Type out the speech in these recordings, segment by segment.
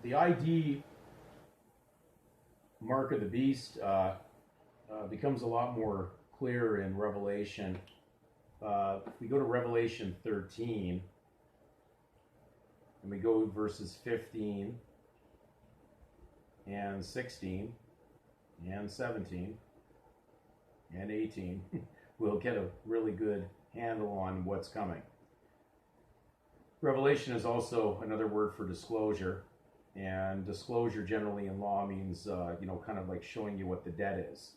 The ID mark of the beast becomes a lot more clear in Revelation. If we go to Revelation 13, and we go verses 15 and 16 and 17 and 18, we'll get a really good handle on what's coming. Revelation is also another word for disclosure, and disclosure generally in law means, kind of like showing you what the debt is.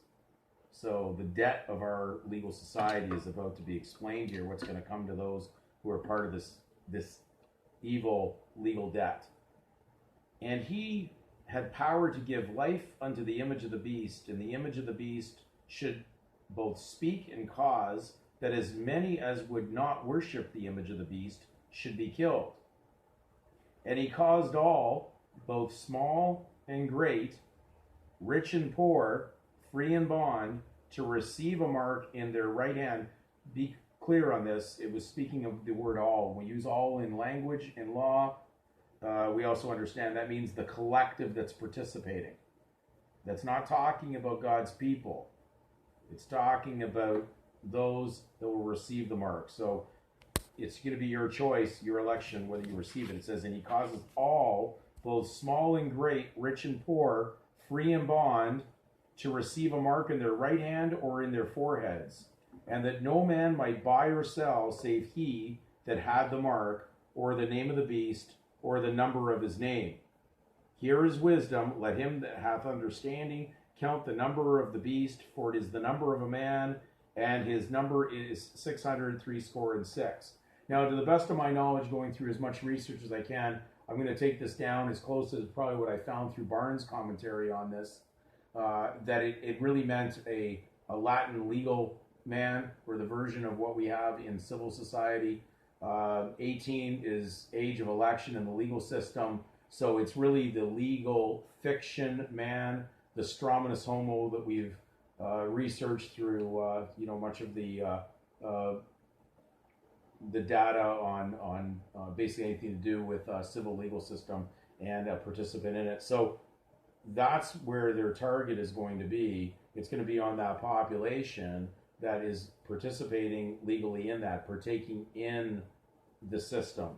So the debt of our legal society is about to be explained here, what's going to come to those who are part of this evil legal debt. And he had power to give life unto the image of the beast, and the image of the beast should both speak and cause that as many as would not worship the image of the beast should be killed. And he caused all, both small and great, rich and poor, free and bond, to receive a mark in their right hand. Be clear on this. It was speaking of the word all. We use all in language, in law. We also understand that means the collective that's participating. That's not talking about God's people. It's talking about those that will receive the mark. So it's going to be your choice, your election, whether you receive it. It says, and he causes all, both small and great, rich and poor, free and bond, to receive a mark in their right hand or in their foreheads, and that no man might buy or sell save he that had the mark, or the name of the beast, or the number of his name. Here is wisdom. Let him that hath understanding count the number of the beast, for it is the number of a man, and his number is 666. Now, to the best of my knowledge, going through as much research as I can, I'm going to take this down as close as probably what I found through Barnes' commentary on this, that it really meant a Latin legal man, or the version of what we have in civil society. 18 is age of election in the legal system, so it's really the legal fiction man, the strammanus homo that we've researched through much of the data on basically anything to do with civil legal system and a participant in it. So that's where their target is going to be. It's going to be on that population that is participating legally in that, partaking in the system.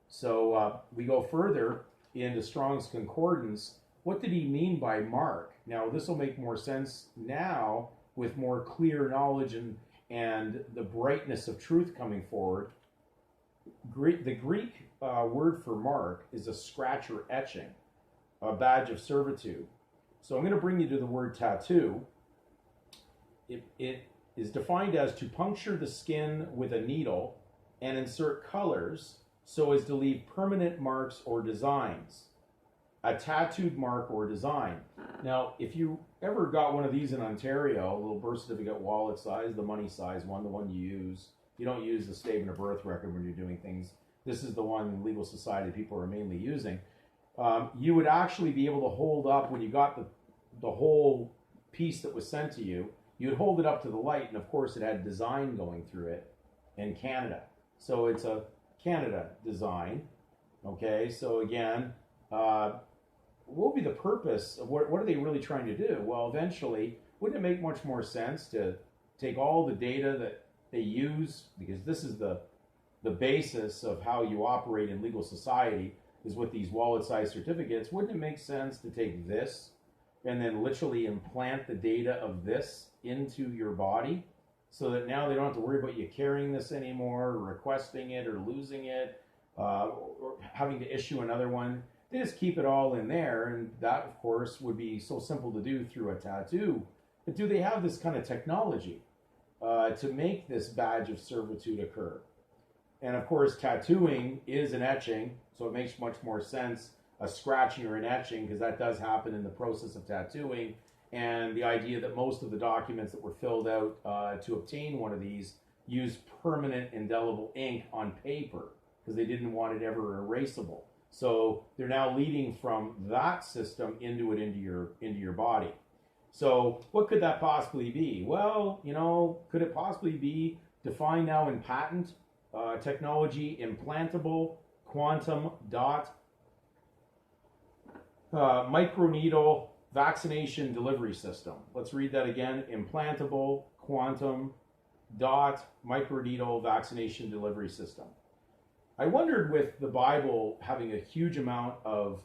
So we go further into Strong's Concordance. What did he mean by mark? Now, this will make more sense now with more clear knowledge and the brightness of truth coming forward. The Greek word for mark is a scratch or etching, a badge of servitude. So I'm going to bring you to the word tattoo. It is defined as to puncture the skin with a needle and insert colors so as to leave permanent marks or designs. A tattooed mark or design. Now, if you ever got one of these in Ontario, a little birth certificate wallet size, the money size one, the one you use. You don't use the statement of birth record when you're doing things. This is the one in legal society people are mainly using. You would actually be able to hold up, when you got the whole piece that was sent to you, you'd hold it up to the light, and of course it had design going through it in Canada. So it's a Canada design. Okay, so again, what will be the purpose of what are they really trying to do? Well, eventually, wouldn't it make much more sense to take all the data that they use, because this is the basis of how you operate in legal society, is with these wallet-sized certificates. Wouldn't it make sense to take this and then literally implant the data of this into your body, so that now they don't have to worry about you carrying this anymore, or requesting it, or losing it, or having to issue another one? They just keep it all in there, and that, of course, would be so simple to do through a tattoo. But do they have this kind of technology to make this badge of servitude occur? And of course, tattooing is an etching, so it makes much more sense, a scratching or an etching, because that does happen in the process of tattooing. And the idea that most of the documents that were filled out to obtain one of these used permanent indelible ink on paper, because they didn't want it ever erasable. So they're now leading from that system into your body. So what could that possibly be? Well, could it possibly be defined now in patent technology, implantable quantum dot Microneedle vaccination delivery system. Let's read that again. Implantable quantum dot microneedle vaccination delivery system. I wondered, with the Bible having a huge amount of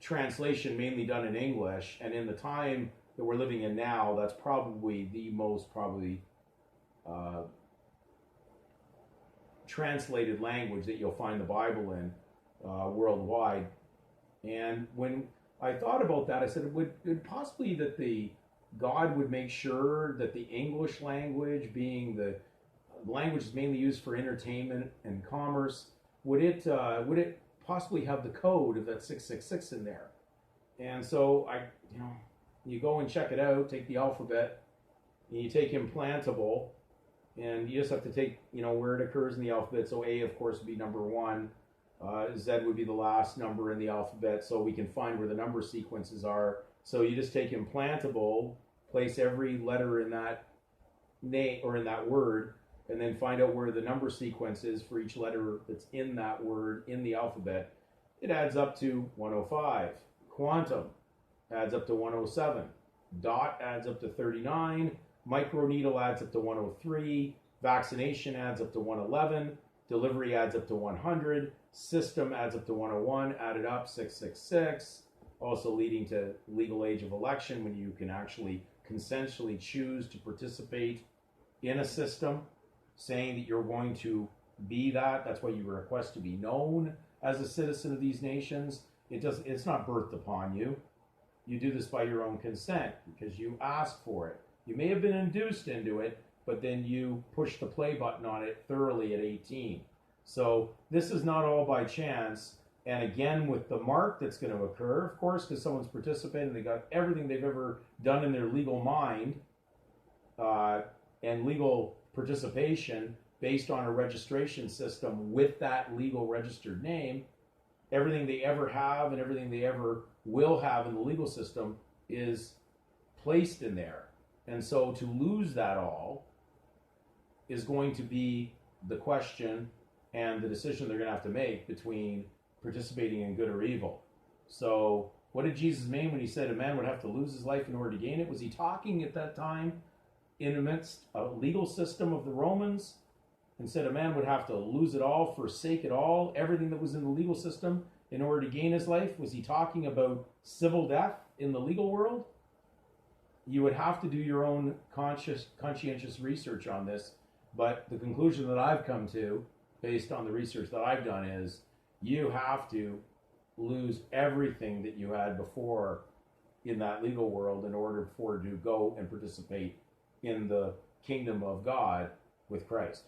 translation mainly done in English, and in the time that we're living in now, that's probably the most translated language that you'll find the Bible in worldwide. And when I thought about that, I said, would it possibly that God would make sure that the English language, being the language is mainly used for entertainment and commerce, would it possibly have the code of that 666 in there? And so you go and check it out, take the alphabet, and you take implantable, and you just have to take, where it occurs in the alphabet. So A, of course, would be number 1. Z would be the last number in the alphabet, so we can find where the number sequences are. So you just take implantable, place every letter in that name or in that word, and then find out where the number sequence is for each letter that's in that word in the alphabet. It adds up to 105. Quantum adds up to 107. Dot adds up to 39. Microneedle adds up to 103. Vaccination adds up to 111. Delivery adds up to 100. System adds up to 101. Added up, 666. Also leading to legal age of election, when you can actually consensually choose to participate in a system, saying that you're going to be that. That's why you request to be known as a citizen of these nations. It's not birthed upon you. You do this by your own consent because you ask for it. You may have been induced into it, but then you push the play button on it thoroughly at 18. So this is not all by chance. And again, with the mark that's going to occur, of course, because someone's participating, they got everything they've ever done in their legal mind and legal participation based on a registration system with that legal registered name. Everything they ever have and everything they ever will have in the legal system is placed in there. And so to lose that all is going to be the question and the decision they're going to have to make between participating in good or evil. So what did Jesus mean when he said a man would have to lose his life in order to gain it? Was he talking at that time in amidst a legal system of the Romans and said a man would have to lose it all, forsake it all, everything that was in the legal system in order to gain his life? Was he talking about civil death in the legal world? You would have to do your own conscientious research on this, but the conclusion that I've come to, based on the research that I've done, is you have to lose everything that you had before in that legal world in order for to go and participate in the kingdom of God with Christ.